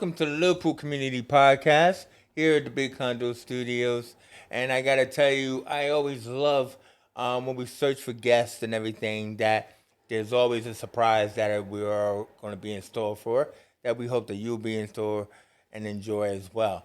welcome to the Liverpool Community Podcast here at the Big Condo Studios. And I gotta tell you, I always love when we search for guests and everything that there's always a surprise that we are going to be in store for that we hope that you'll be in store and enjoy as well.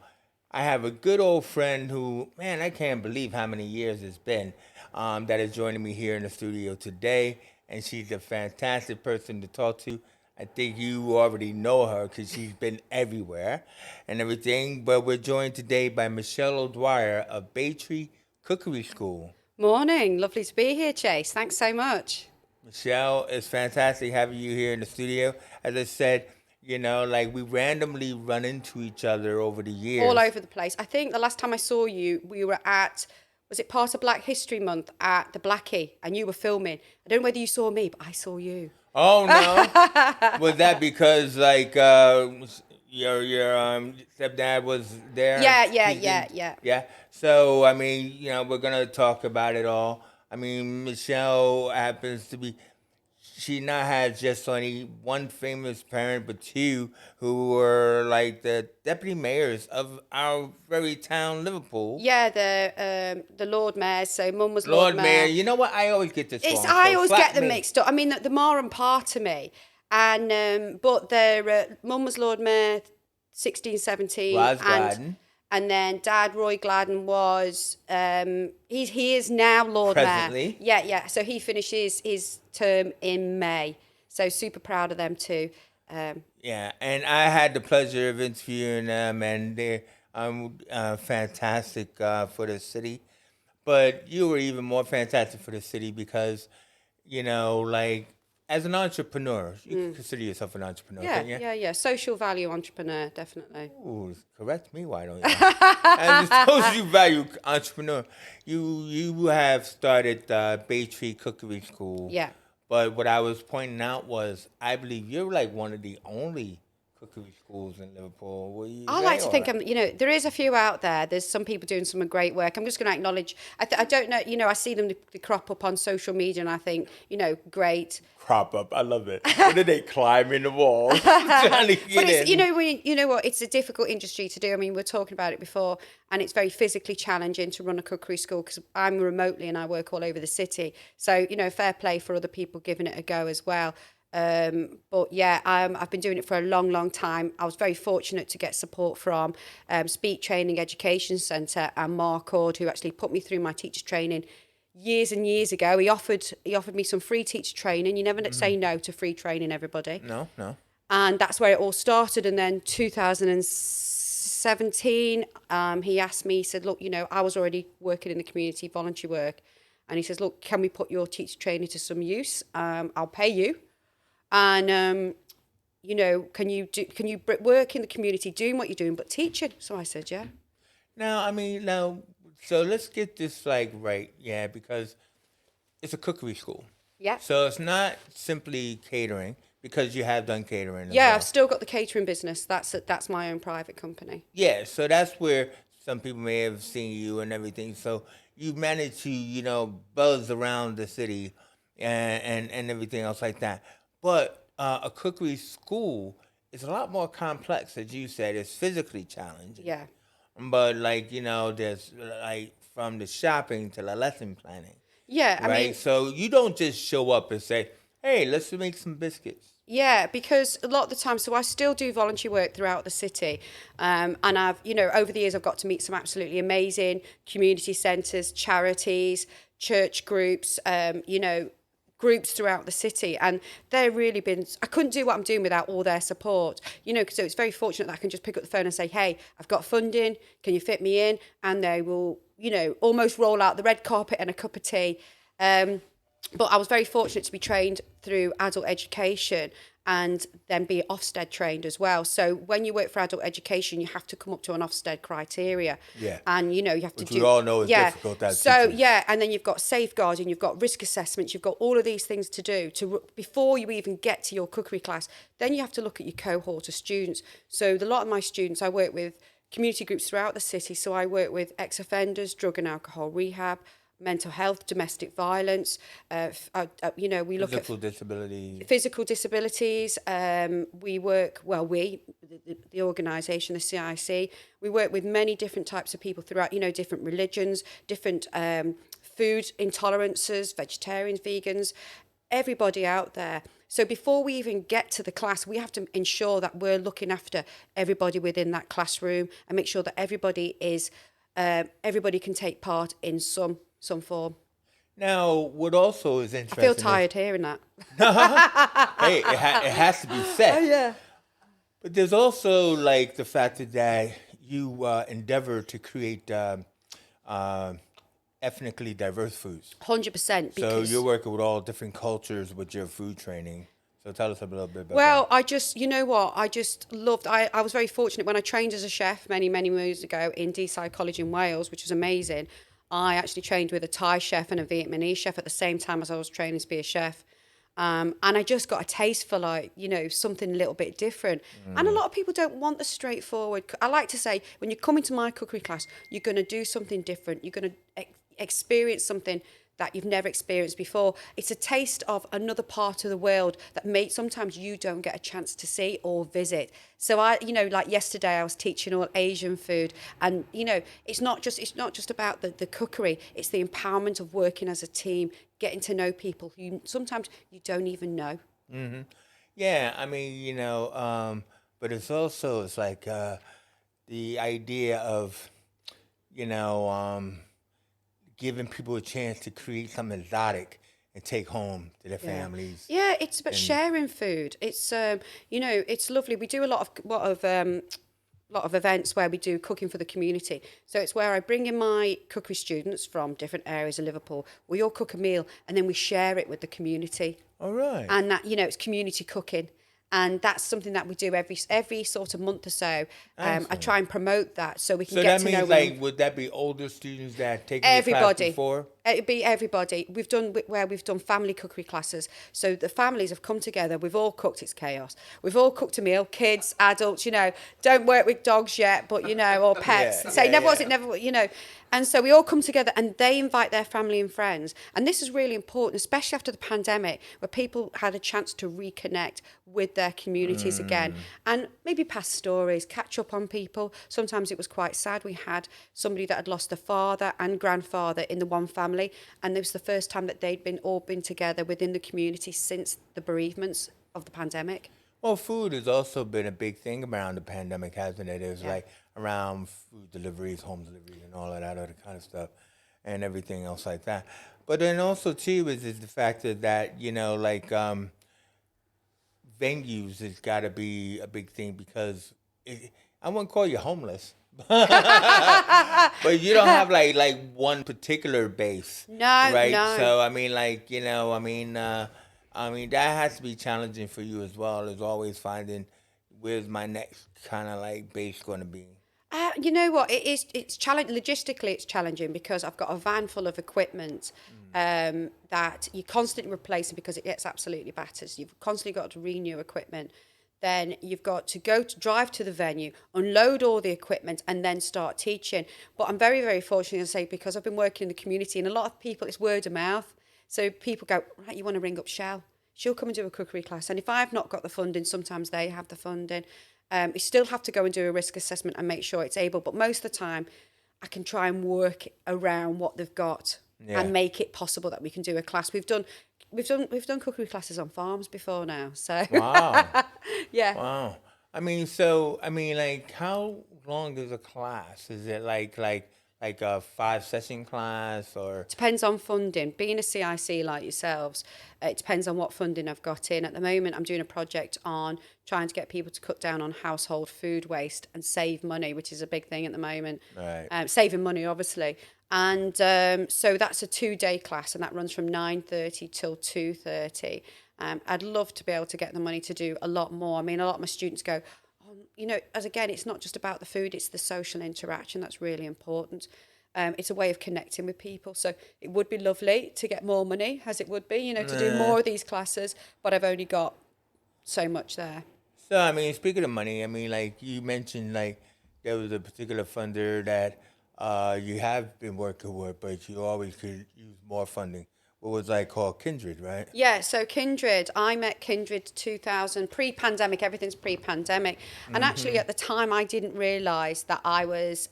I have a good old friend who, man, I can't believe how many years it's been that is joining me here in the studio today. And she's a fantastic person to talk to. I think you already know her because she's been everywhere and everything. But we're joined today by Michelle O'Dwyer of Baytree Cookery School. Morning. Lovely to be here, Chase. Thanks so much. Michelle, it's fantastic having you here in the studio. As I said, like we randomly run into each other over the years. All over the place. I think the last time I saw you, we were at, was it part of Black History Month at the Blackie, and you were filming. I don't know whether you saw me, but I saw you. Oh no! Was that because your stepdad was there? Yeah. So I mean, we're gonna talk about it all. I mean, Michelle happens to be. She not has just only one famous parent, but two who were like the deputy mayors of our very town, Liverpool. Yeah, the Lord Mayors. So Mum was Lord Lord Mayor. You know what? I always get this wrong. I always get them mixed up. I mean, the more and part of me, and but their Mum was Lord Mayor, 16, 17, Ros Gladden. And then Dad, Roy Gladden, was he is now Lord Presently. Mayor. Yeah. So he finishes his term in May. So super proud of them too. Yeah, and I had the pleasure of interviewing them, and they're fantastic for the city. But you were even more fantastic for the city because, like as an entrepreneur, you can consider yourself an entrepreneur, can't you? Yeah. Social value entrepreneur, definitely. Ooh, correct me, why don't you? As a social value entrepreneur, you have started Baytree Cookery School. Yeah. But what I was pointing out was, I believe you're like one of the only cookery schools in Liverpool. I like to think there is a few out there. There's some people doing some great work. I'm just going to acknowledge. I don't know. I see them they crop up on social media, and I think, great. Crop up, I love it. When did they climb in the walls trying to get But it's, in? you know what? It's a difficult industry to do. I mean, we were talking about it before, and it's very physically challenging to run a cookery school because I'm remotely and I work all over the city. So, fair play for other people giving it a go as well. But yeah, I've been doing it for a long, long time. I was very fortunate to get support from Speech Training Education Centre and Mark Ord, who actually put me through my teacher training years and years ago. He offered me some free teacher training. You never say no to free training, everybody. No. And that's where it all started. And then 2017, he asked me, he said, look, I was already working in the community, voluntary work. And he says, look, can we put your teacher training to some use? I'll pay you. And, can you work in the community doing what you're doing, but teaching? So I said, yeah. So let's get this right, because it's a cookery school. Yeah. So it's not simply catering, because you have done catering. Yeah, I've still got the catering business. That's my own private company. Yeah, so that's where some people may have seen you and everything. So you managed to, buzz around the city and everything else like that. But a cookery school is a lot more complex, as you said. It's physically challenging. Yeah. But there's from the shopping to the lesson planning. Yeah, I mean, so you don't just show up and say, "Hey, let's make some biscuits." Yeah, because a lot of the time, so I still do voluntary work throughout the city, and I've, over the years, I've got to meet some absolutely amazing community centres, charities, church groups, groups throughout the city, and they've really been, I couldn't do what I'm doing without all their support, so it's very fortunate that I can just pick up the phone and say, hey, I've got funding, can you fit me in? And they will, almost roll out the red carpet and a cup of tea. But I was very fortunate to be trained through adult education and then be Ofsted trained as well. So when you work for adult education, you have to come up to an Ofsted criteria. Yeah. And, you have to do... we all know is difficult as So, teachers. yeah, and then you've got safeguarding, you've got risk assessments, you've got all of these things to do before you even get to your cookery class. Then you have to look at your cohort of students. So a lot of my students, I work with community groups throughout the city. So I work with ex-offenders, drug and alcohol rehab, mental health, domestic violence. We look at Physical disability. physical disabilities. We work, the organisation, the CIC, we work with many different types of people throughout, different religions, different food intolerances, vegetarians, vegans, everybody out there. So before we even get to the class, we have to ensure that we're looking after everybody within that classroom and make sure that everybody can take part in some form. Now, what also is I feel interesting tired hearing that. hey, it has to be said. Oh, yeah. But there's also like the fact that you endeavor to create ethnically diverse foods. 100%. So Because you're working with all different cultures with your food training. So tell us a little bit about well, I just, you know what, I just loved, I was very fortunate when I trained as a chef many, many years ago in Deeside College in Wales, which was amazing. I actually trained with a Thai chef and a Vietnamese chef at the same time as I was training to be a chef. And I just got a taste for something a little bit different. And a lot of people don't want the straightforward. I like to say, when you come into my cookery class, you're going to do something different. You're going to experience something that you've never experienced before. It's a taste of another part of the world that sometimes you don't get a chance to see or visit. So like yesterday I was teaching all Asian food, and it's not just about the cookery, it's the empowerment of working as a team, getting to know people who sometimes you don't even know. Yeah, I mean, but it's like the idea of, you know, giving people a chance to create something exotic and take home to their families. Yeah, it's about sharing food. It's it's lovely. We do a lot of events where we do cooking for the community. So it's where I bring in my cookery students from different areas of Liverpool. We all cook a meal and then we share it with the community. All right. And that, it's community cooking. And that's something that we do every sort of month or so. I try and promote that so we can get to know. So that means, would that be older students that have taken the class before? It'd be everybody. We've done family cookery classes. So the families have come together. We've all cooked. It's chaos. We've all cooked a meal. Kids, adults. Don't work with dogs yet, but or pets. Never. And so we all come together and they invite their family and friends. And this is really important, especially after the pandemic, where people had a chance to reconnect with their communities again and maybe pass stories, catch up on people. Sometimes it was quite sad. We had somebody that had lost a father and grandfather in the one family. And it was the first time that they'd all been together within the community since the bereavements of the pandemic. Well, food has also been a big thing around the pandemic, hasn't it? It's like around food deliveries, home deliveries, and all of that other kind of stuff, and everything else like that. But then also too is the fact that venues has got to be a big thing because I wouldn't call you homeless, but you don't have like one particular base, No, right? no. So I mean, that has to be challenging for you as well as always finding where's my next kind of like base going to be. You know what? It's logistically, it's challenging because I've got a van full of equipment that you're constantly replacing because it gets absolutely battered. So you've constantly got to renew equipment. Then you've got to drive to the venue, unload all the equipment, and then start teaching. But I'm very, very fortunate to say because I've been working in the community, and a lot of people, it's word of mouth. So people go, right, you want to ring up Shell? She'll come and do a cookery class. And if I've not got the funding, sometimes they have the funding. You still have to go and do a risk assessment and make sure it's able. But most of the time, I can try and work around what they've got and make it possible that we can do a class. We've done cookery classes on farms before now. So Wow. yeah. Wow. Like, how long is a class? Is it like a 5-session class or? Depends on funding. Being a CIC like yourselves, it depends on what funding I've got in. At the moment, I'm doing a project on trying to get people to cut down on household food waste and save money, which is a big thing at the moment. Right. Saving money, obviously. And so that's a 2-day class, and that runs from 9:30 till 2:30. I'd love to be able to get the money to do a lot more. I mean, a lot of my students go, as again, it's not just about the food, it's the social interaction that's really important. It's a way of connecting with people. So it would be lovely to get more money, as it would be, to do more of these classes, but I've only got so much there. So, speaking of money, like you mentioned, like there was a particular funder that you have been working with, but you always could use more funding. What was that called? Kindred, right? Yeah, so Kindred, I met Kindred 2000, pre-pandemic, everything's pre-pandemic. And actually at the time I didn't realise that I was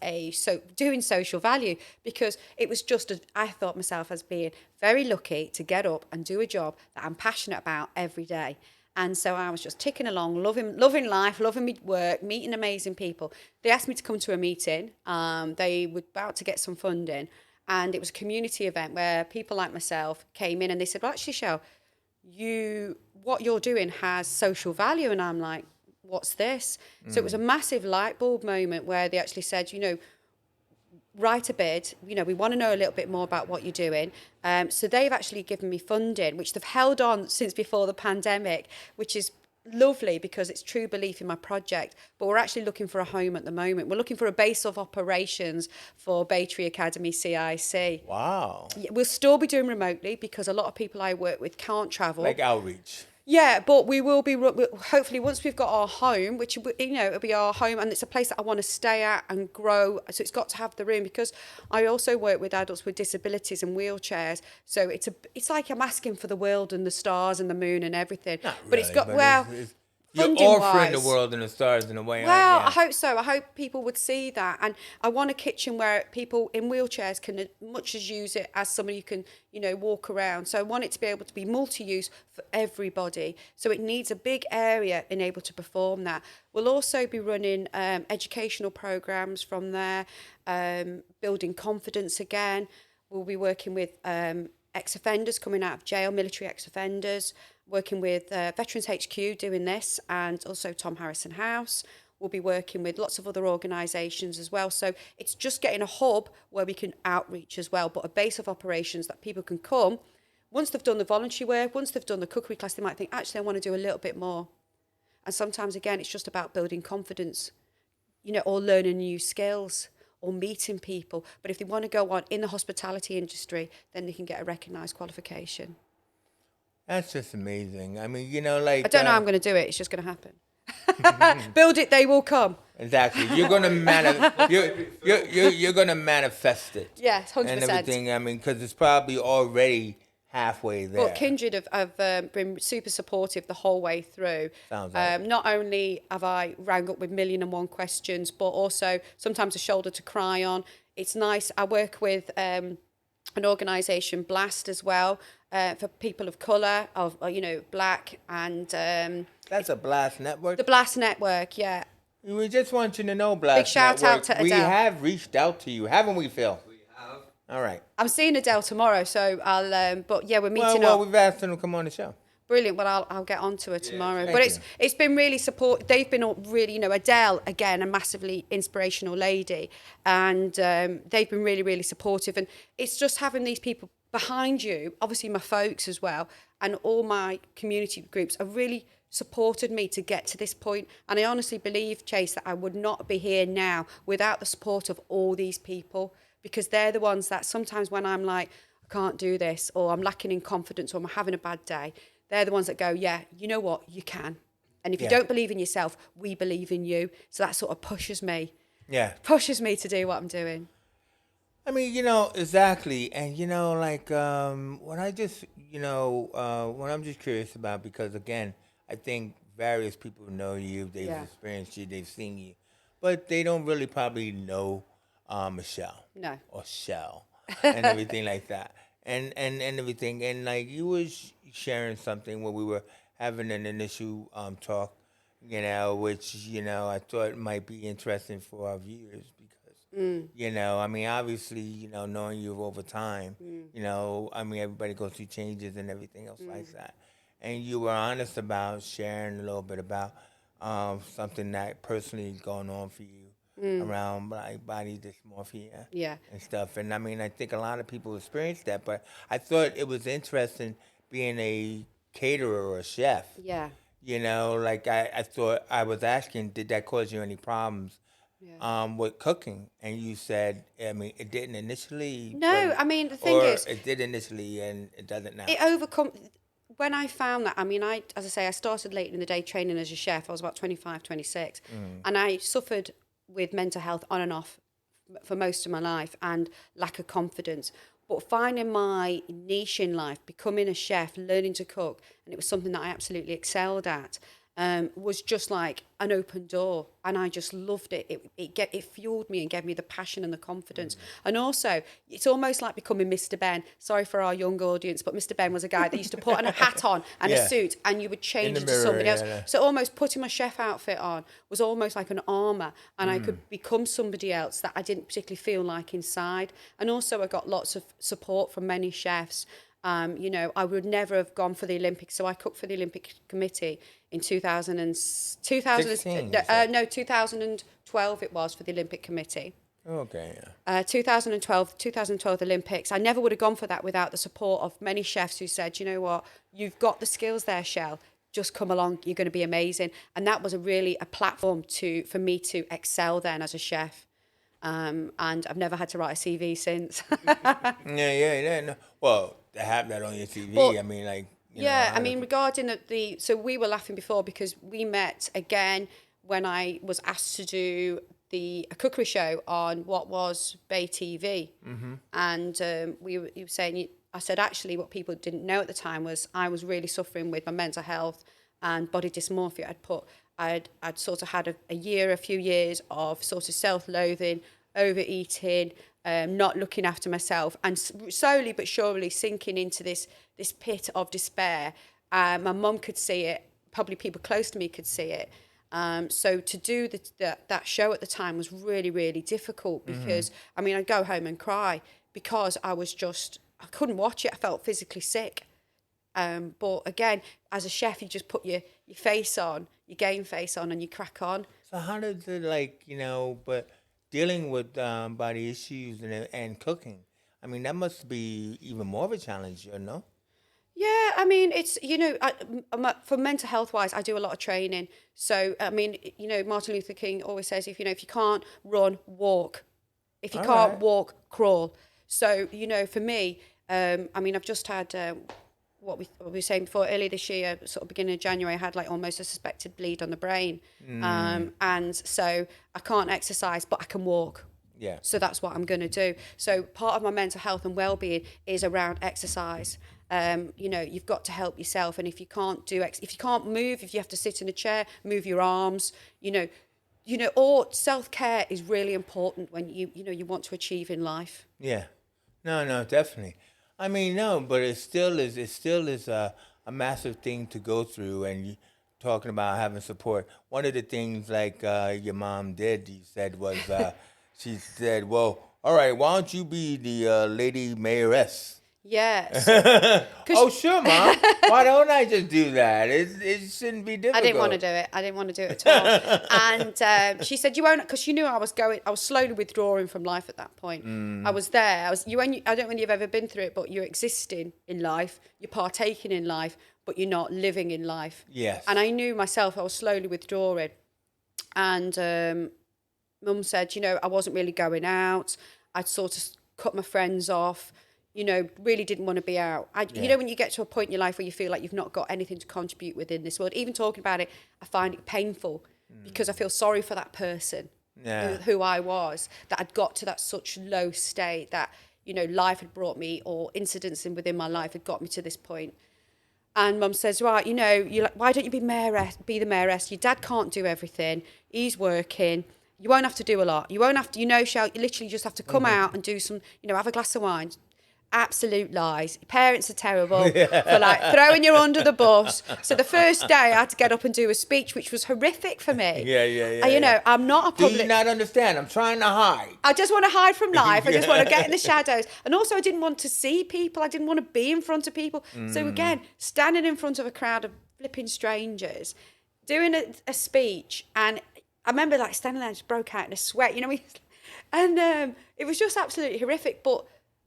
doing social value, because it was just, I thought myself as being very lucky to get up and do a job that I'm passionate about every day. And so I was just ticking along, loving life, loving me work, meeting amazing people. They asked me to come to a meeting. They were about to get some funding, and it was a community event where people like myself came in and they said, well, actually, Shell, what you're doing has social value. And I'm like, what's this? So it was a massive light bulb moment where they actually said, write a bid, we want to know a little bit more about what you're doing. So they've actually given me funding, which they've held on since before the pandemic, which is lovely because it's true belief in my project. But we're actually looking for a home at the moment. We're looking for a base of operations for Baytree Academy CIC. Wow. We'll still be doing remotely because a lot of people I work with can't travel. Like outreach. Yeah, but we will be, hopefully once we've got our home, which, it'll be our home, and it's a place that I want to stay at and grow. So it's got to have the room, because I also work with adults with disabilities and wheelchairs. So it's like I'm asking for the world and the stars and the moon and everything. Not But it's really, got, but well, you're offering the world and the stars in a way. well, Yeah. I hope so. I hope people would see that. And I want a kitchen where people in wheelchairs can as much as use it as somebody who can, walk around. So I want it to be able to be multi-use for everybody. So it needs a big area and able to perform that. We'll also be running educational programs from there, building confidence again. We'll be working with ex-offenders coming out of jail, military ex-offenders, working with Veterans HQ doing this, and also Tom Harrison House. We'll be working with lots of other organisations as well. So it's just getting a hub where we can outreach as well, but a base of operations that people can come. Once they've done the voluntary work, once they've done the cookery class, they might think, actually, I want to do a little bit more. And sometimes, again, it's just about building confidence, or learning new skills, or meeting people. But if they want to go on in the hospitality industry, then they can get a recognised qualification. That's just amazing. I mean, like I don't know how I'm going to do it. It's just going to happen. Build it, they will come. Exactly. You're gonna you're gonna manifest it. Yes, 100%. And everything. I mean, because it's probably already halfway there. But Kindred have been super supportive the whole way through. Sounds like Not only have I rang up with 1,000,001 questions, but also sometimes a shoulder to cry on. It's nice. I work with an organisation, Blast, as well, for people of colour, black, and that's a Blast Network. The Blast Network, yeah. We just want you to know, Blast Big shout Network, out to Adele. we have reached out to you, haven't we, Phil? We have. All right. I'm seeing Adele tomorrow, so I'll. But yeah, we're meeting Well, up. we've asked them to come on the show. Brilliant. Well, I'll get on to her tomorrow. Thank But you. it's been really support. They've been really, Adele, again, a massively inspirational lady, and they've been really, really supportive. And it's just having these people behind you, obviously my folks as well, and all my community groups have really supported me to get to this point. And I honestly believe, Chase, that I would not be here now without the support of all these people, because they're the ones that sometimes when I'm like, I can't do this, or I'm lacking in confidence, or I'm having a bad day, they're the ones that go, yeah, you know what, you can. And if you don't believe in yourself, we believe in you. So that sort of pushes me. Yeah. Pushes me to do what I'm doing. I mean, exactly. And, what I just, what I'm just curious about, because, again, I think various people know you, they've experienced you, they've seen you, but they don't really probably know Michelle. No. Or Shell and everything like that. And everything. And, like, you was sharing something when we were having an initial talk, which, I thought might be interesting for our viewers because, I mean, obviously, knowing you over time, I mean, everybody goes through changes and everything else like that. And you were honest about sharing a little bit about something that personally is going on for you around like body dysmorphia and stuff. And I mean, I think a lot of people experience that, but I thought it was interesting being a caterer or a chef. Yeah. Like I thought, I was asking, did that cause you any problems with cooking? And you said, I mean, it didn't initially. No, I mean, the thing is, it did initially and it doesn't now. When I found that, I mean, as I say, I started late in the day training as a chef. I was about 25, 26. And I suffered with mental health on and off for most of my life, and lack of confidence. But finding my niche in life, becoming a chef, learning to cook, and it was something that I absolutely excelled at, was just like an open door, and I just loved it. It fueled me and gave me the passion and the confidence. And also, it's almost like becoming Mr. Ben. Sorry for our young audience, but Mr. Ben was a guy that used to put a hat on and a suit, and you would change into somebody else. So almost putting my chef outfit on was almost like an armour, and I could become somebody else that I didn't particularly feel like inside. And also, I got lots of support from many chefs. You know, I would never have gone for the Olympics. So I cooked for the Olympic Committee in 2012 it was, for the Olympic Committee. Okay. 2012 Olympics. I never would have gone for that without the support of many chefs who said, you know what, you've got the skills there, Shell. Just come along, you're going to be amazing. And that was a platform for me to excel then as a chef. And I've never had to write a CV since. No. Well, to have that on your CV, But, I mean, like, I mean, regarding so we were laughing before because we met again when I was asked to do a cookery show on what was Bay TV. And you were saying, I said, actually, what people didn't know at the time was I was really suffering with my mental health and body dysmorphia. I'd sort of had a few years of sort of self-loathing, overeating, not looking after myself, and slowly but surely sinking into this pit of despair. My mum could see it, probably people close to me could see it. So to do that show at the time was really, really difficult because, I mean, I'd go home and cry because I couldn't watch it. I felt physically sick. But again, as a chef, you just put your face on, your game face on, and you crack on. So how does it but dealing with body issues and cooking? I mean, that must be even more of a challenge, you know? Yeah, I mean, it's, for mental health wise, I do a lot of training. So, I mean, Martin Luther King always says, if you can't run, walk. If you can't walk, crawl. So, for me, I mean, I've just had what we were saying before, earlier this year, sort of beginning of January, I had like almost a suspected bleed on the brain. And so I can't exercise, but I can walk. Yeah. So that's what I'm going to do. So part of my mental health and well-being is around exercise. You've got to help yourself. And if you can't if you can't move, if you have to sit in a chair, move your arms, or self-care is really important when you want to achieve in life. Yeah. No, definitely. I mean, no, but it still is a massive thing to go through, and you talking about having support. One of the things like your mom did, you said, was she said, well, all right, why don't you be the lady mayoress? Yes. Oh, sure, Mom. Why don't I just do that? It shouldn't be difficult. I didn't want to do it. I didn't want to do it at all. And she said, you won't, because she knew I was slowly withdrawing from life at that point. I was there. I don't know when you've ever been through it, but you're existing in life, you're partaking in life, but you're not living in life. Yes. And I knew myself, I was slowly withdrawing. And Mum said, I wasn't really going out. I'd sort of cut my friends off. Really didn't want to be out. When you get to a point in your life where you feel like you've not got anything to contribute within this world, even talking about it, I find it painful because I feel sorry for that person who I was, that I'd got to that such low state that, life had brought me, or incidents within my life had got me to this point. And Mum says, right, why don't you be the mayoress? Your dad can't do everything. He's working. You won't have to do a lot. You won't have to, Shell, you literally just have to come out and do some, have a glass of wine. Absolute lies. Your parents are terrible for like throwing you under the bus. So the first day I had to get up and do a speech, which was horrific for me. Yeah. I'm not a public... Do you not understand? I'm trying to hide. I just want to hide from life. I just want to get in the shadows. And also I didn't want to see people. I didn't want to be in front of people. So again, standing in front of a crowd of flipping strangers, doing a speech, and I remember like standing there and just broke out in a sweat, and it was just absolutely horrific. But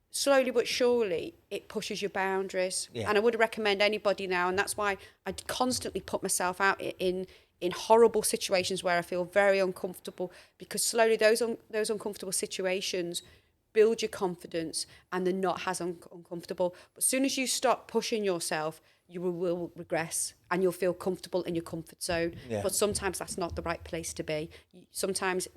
slowly but surely, it pushes your boundaries. Yeah. And I would recommend anybody now, and that's why I constantly put myself out in horrible situations where I feel very uncomfortable, because slowly those uncomfortable situations build your confidence, and they're not as uncomfortable. But as soon as you stop pushing yourself, you will regress, and you'll feel comfortable in your comfort zone. Yeah. But sometimes that's not the right place to be. Sometimes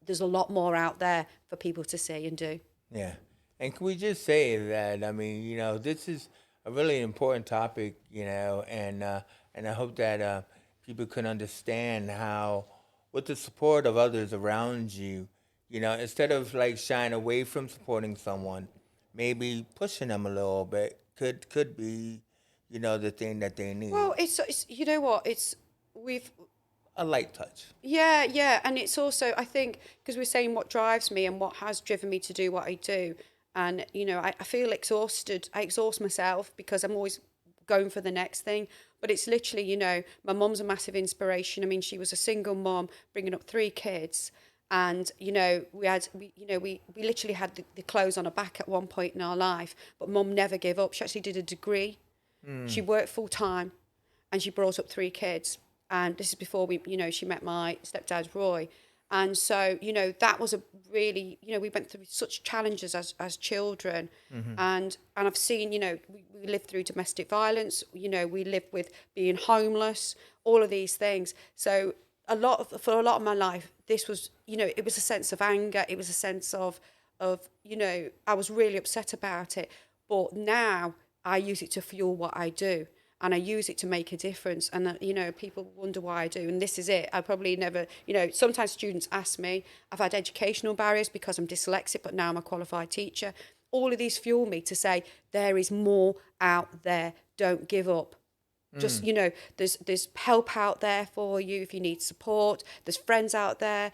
there's a lot more out there for people to see and do. Yeah. And can we just say that, I mean, this is a really important topic, and I hope that people can understand how, with the support of others around you, instead of like shying away from supporting someone, maybe pushing them a little bit could be, the thing that they need. Well, it's you know what, we've A light touch. yeah, and it's also, I think, because we're saying what drives me and what has driven me to do what I do, and I feel exhausted. I exhaust myself because I'm always going for the next thing. But it's literally, my mum's a massive inspiration. I mean, she was a single mum bringing up 3 kids, and we literally had the clothes on her back at one point in our life. But mum never gave up. She actually did a degree. She worked full time, and she brought up 3 kids. And this is before she met my stepdad, Roy. And so, that was a really, we went through such challenges as children. And I've seen, we lived through domestic violence, we lived with being homeless, all of these things. So for a lot of my life, this was, it was a sense of anger. It was a sense of, I was really upset about it. But now I use it to fuel what I do. And I use it to make a difference. And, people wonder why I do. And this is it. I probably never, sometimes students ask me, I've had educational barriers because I'm dyslexic, but now I'm a qualified teacher. All of these fuel me to say, there is more out there. Don't give up. Just, there's help out there for you if you need support. There's friends out there.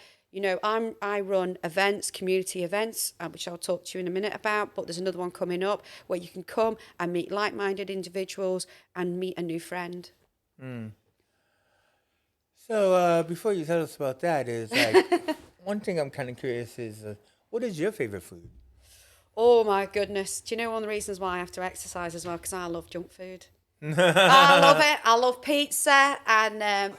I run events, community events, which I'll talk to you in a minute about, but there's another one coming up where you can come and meet like-minded individuals and meet a new friend. So before you tell us about that, is like one thing I'm kind of curious is, what is your favorite food? Oh my goodness. Do you know one of the reasons why I have to exercise as well? Because I love junk food. I love it. I love pizza and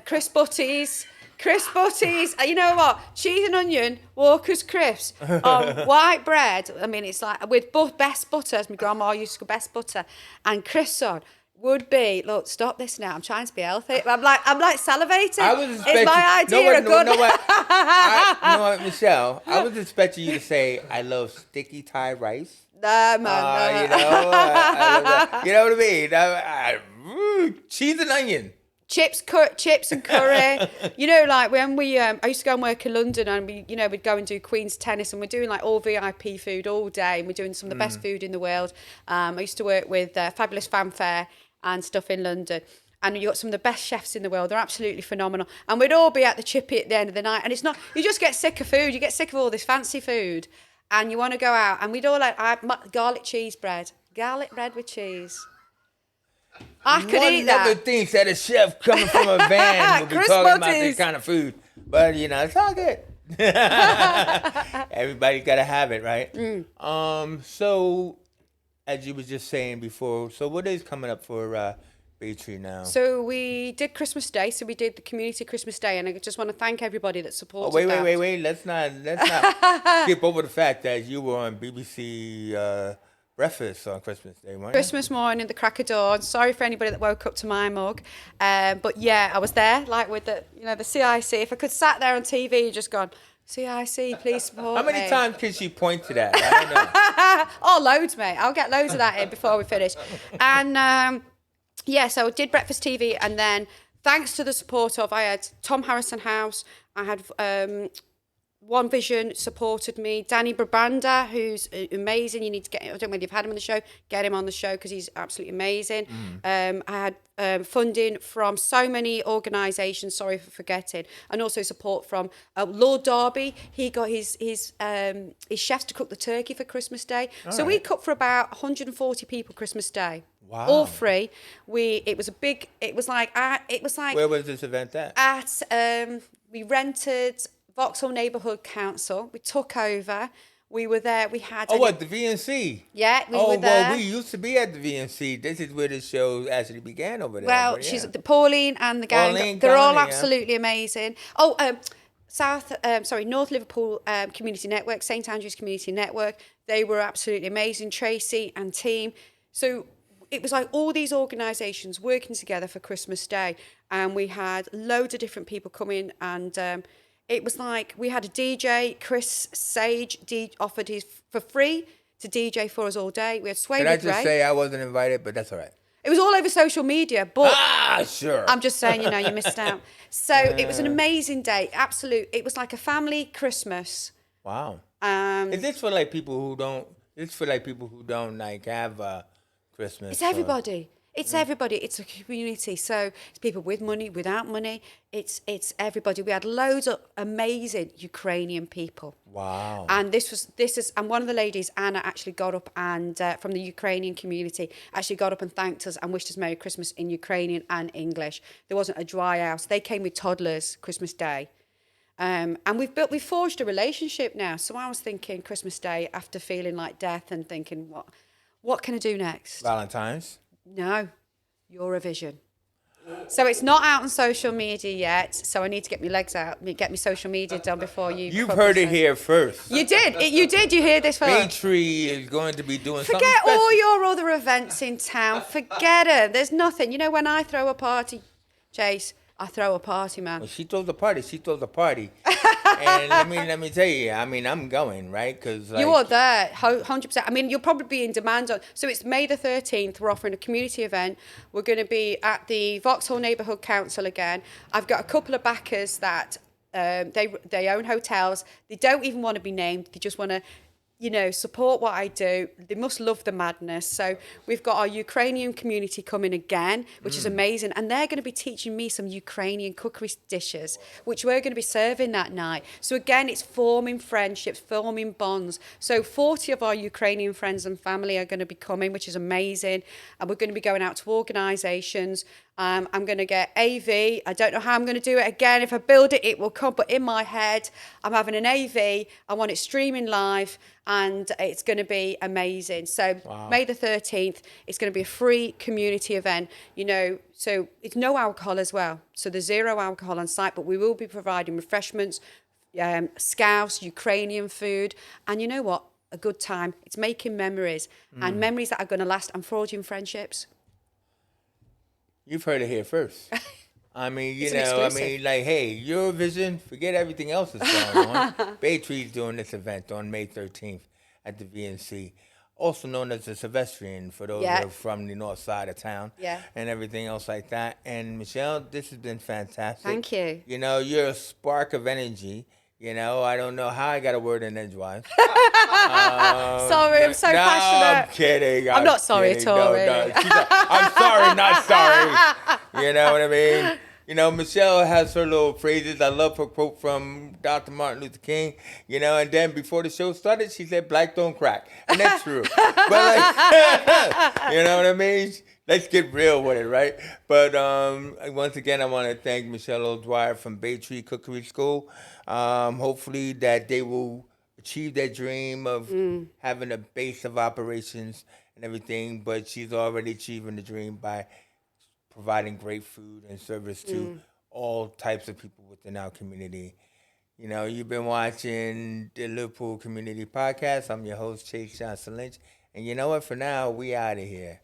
crisp butties. Crisp butties, you know what? Cheese and onion, Walker's crisps, white bread. I mean, it's like with best butter, as my grandma used to go, best butter, and crisps on would be. Look, stop this now. I'm trying to be healthy. I'm like salivating. I was expecting. It's my idea of good. No, what, Michelle? I was expecting you to say, "I love sticky Thai rice." No, man, no. I love that. You know what I mean? Cheese and onion. Chips and curry. Like when I used to go and work in London, and we'd go and do Queen's tennis, and we're doing like all VIP food all day, and we're doing some of the best food in the world. I used to work with Fabulous Fanfare and stuff in London, and you got some of the best chefs in the world. They're absolutely phenomenal, and we'd all be at the chippy at the end of the night. And it's not, you just get sick of food. You get sick of all this fancy food, and you want to go out. And we'd all garlic bread with cheese. I could eat that. One never thinks that a chef coming from a van will be talking about this kind of food. But, it's all good. Everybody's got to have it, right? So, as you was just saying before, so what is coming up for Baytree now? So we did Christmas Day. So we did the community Christmas Day. And I just want to thank everybody that supported that. Wait. Let's not skip over the fact that you were on BBC breakfast on Christmas Day, weren't you? Christmas morning, the crack of dawn. Sorry for anybody that woke up to my mug. But yeah, I was there, like with the CIC. If I could sat there on TV, just gone, CIC, please support How many me. times can she point to that? I don't know. Loads, mate. I'll get loads of that in before we finish. And so I did Breakfast TV, and then thanks to the support of, I had Tom Harrison House, I had One Vision supported me. Danny Brabanda, who's amazing. You need to get, I don't know whether you've had him on the show, get him on the show because he's absolutely amazing. I had funding from so many organisations, sorry for forgetting, and also support from Lord Derby. He got his chefs to cook the turkey for Christmas Day. So we cooked for about 140 people Christmas Day. Wow. All free. It was like Where was this event at? We rented Vauxhall Neighbourhood Council. We took over. We were there. We had. The VNC? Yeah, we were there. Well, we used to be at the VNC. This is where the show actually began over there. Well, she's Pauline and the gang. They're all absolutely amazing. North Liverpool Community Network, St Andrews Community Network. They were absolutely amazing. Tracy and team. So it was like all these organisations working together for Christmas Day, and we had loads of different people come in, and It was like we had a DJ, Chris Sage, offered his for free to DJ for us all day. We had Sway Can I with just Ray. say I wasn't invited, but that's all right. It was all over social media, but Sure. I'm just saying, you missed out. So it was an amazing day. Absolute. It was like a family Christmas. Wow. Is And this for like people who don't? It's for like people who don't like have Christmas. it's everybody. It's everybody. It's a community. So it's people with money, without money. It's everybody. We had loads of amazing Ukrainian people. Wow. And this is and one of the ladies, Anna, actually got up and from the Ukrainian community actually got up and thanked us and wished us Merry Christmas in Ukrainian and English. There wasn't a dry house. They came with toddlers Christmas Day. And we've forged a relationship now. So I was thinking Christmas Day after feeling like death and thinking, what can I do next? Valentine's. No, Eurovision. So it's not out on social media yet. So I need to get my legs out, get my social media done before you. You've heard it here first. You did. You did. You hear this first. Baytree is going to be doing something Forget special. all your other events in town. Forget it. There's nothing. When I throw a party, Chase, I throw a party, man. When she throws a party, she throws a party. And let me tell you, I mean, I'm going, right? Because You are there, 100%. I mean, you'll probably be in demand on. So it's May the 13th. We're offering a community event. We're going to be at the Vauxhall Neighbourhood Council again. I've got a couple of backers that they own hotels. They don't even want to be named. They just want to, support what I do. They must love the madness. So we've got our Ukrainian community coming again, which is amazing. And they're going to be teaching me some Ukrainian cookery dishes, which we're going to be serving that night. So again, it's forming friendships, forming bonds. So 40 of our Ukrainian friends and family are going to be coming, which is amazing. And we're going to be going out to organisations. I'm going to get AV. I don't know how I'm going to do it. Again, if I build it, it will come. But in my head, I'm having an AV. I want it streaming live, and it's going to be amazing. So May the 13th, it's going to be a free community event. So it's no alcohol as well. So there's zero alcohol on site, but we will be providing refreshments, scouse, Ukrainian food. And you know what? A good time. It's making memories, and memories that are going to last, and forging friendships. You've heard it here first. I mean, It's an exclusive. like, hey, Eurovision, forget everything else that's going on. Baytree's doing this event on May 13th at the VNC, also known as the Sylvestrian for those who are from the north side of town, and everything else like that. And Michelle, this has been fantastic. Thank you. You're a spark of energy. I don't know how I got a word in edgewise. Sorry, I'm so passionate. I'm kidding. I'm not sorry kidding. at all, No, really. She's like, I'm sorry, not sorry. You know what I mean? Michelle has her little phrases. I love her quote from Dr. Martin Luther King. And then before the show started, she said, "Black don't crack," and that's true. But you know what I mean? Let's get real with it, right? But once again, I want to thank Michelle O'Dwyer from Baytree Cookery School. Hopefully that they will achieve their dream of having a base of operations and everything, but she's already achieving the dream by providing great food and service to all types of people within our community. You've been watching the Liverpool Community Podcast. I'm your host, Chase Johnson Lynch. And you know what? For now, we out of here.